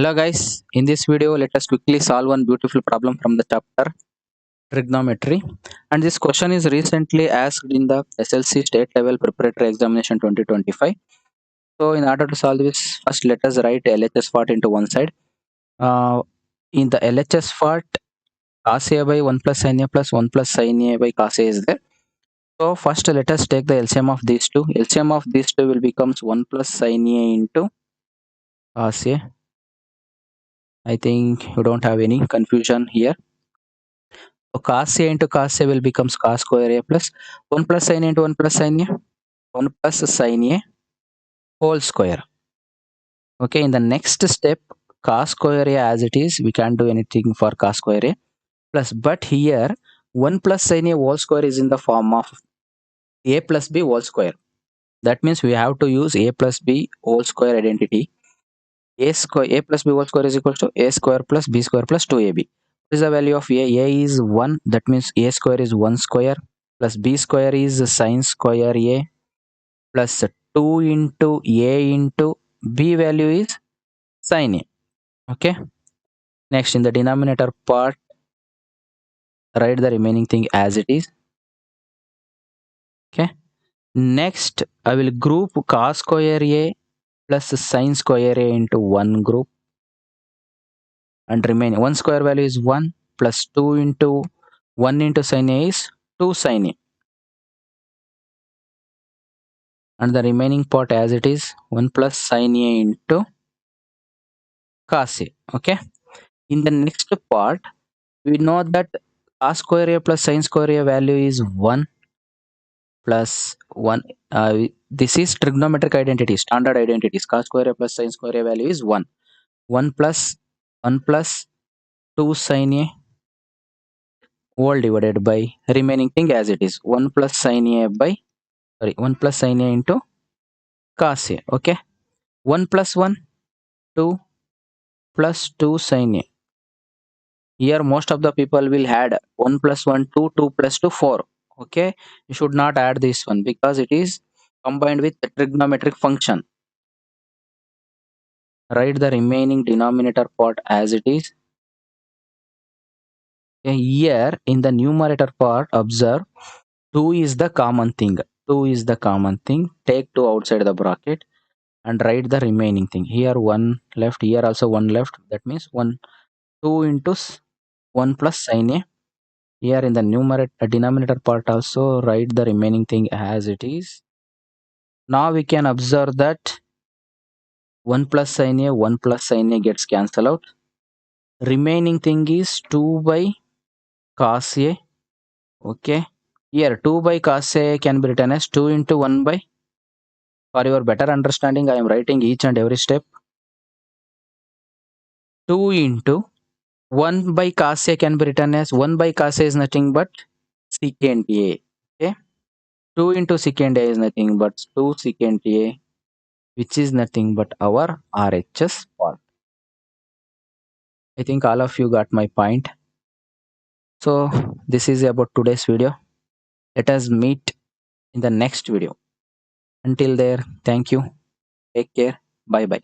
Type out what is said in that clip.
Hello guys, in this video let us quickly solve one beautiful problem from the chapter Trigonometry, and this question is recently asked in the SLC state level preparatory examination 2025. So in order to solve this, first let us write LHS part into one side. In the LHS part, cos A by 1 plus sin A plus 1 plus sin A by cos A is there. So first let us take the LCM of these two. LCM of these two will becomes 1 plus sin A into cos A. I think you don't have any confusion here. So cos A into cos A will becomes cos square A plus 1 plus sin A into 1 plus sin A, 1 plus sin A whole square. Okay, in the next step, cos square A as it is, we can't do anything for cos square A plus, but here 1 plus sin A whole square is in the form of A plus B whole square. That means we have to use A plus B whole square identity. A plus B whole square is equal to A square plus B square plus 2AB. What is the value of A? A is 1, that means A square is 1 square plus B square is sin square A plus 2 into A into B value is sin A. Okay. Next, in the denominator part, write the remaining thing as it is. Okay. Next, I will group cos square A plus sin square A into one group, and remaining 1 square value is 1 plus 2 into 1 into sin A is 2 sin A, and the remaining part as it is 1 plus sin A into cos A. Okay. In the next part, we know that cos square A plus sin square A value is 1 plus 1. This is trigonometric identity, standard identities. Cos square A plus sin square A value is 1. 1 plus 1 plus 2 sin A whole divided by remaining thing as it is 1 plus sin A by 1 plus sin A into cos A. Okay. 1 plus 1 2 plus 2 sin A. Here most of the people will add 1 plus 1 2, 2 plus 2 4. Okay, you should not add this one because it is combined with the trigonometric function. Write the remaining denominator part as it is. Okay, here in the numerator part, observe 2 is the common thing. 2 is the common thing. Take 2 outside the bracket and write the remaining thing. Here 1 left, here also 1 left. That means 1 2 into 1 plus sin A. Here in the numerator denominator part also write the remaining thing as it is. Now we can observe that 1 plus sin A, 1 plus sin A gets cancelled out. Remaining thing is 2 by cos A. Okay. Here 2 by cos A can be written as 2 into 1 by. For your better understanding, I am writing each and every step. 2 into 1 by cos A can be written as 1 by cos A is nothing but secant A. Okay. 2 into secant A is nothing but 2 secant A, which is nothing but our RHS part. I think all of you got my point. So this is about today's video. Let us meet in the next video. Until there, thank you. Take care. Bye bye.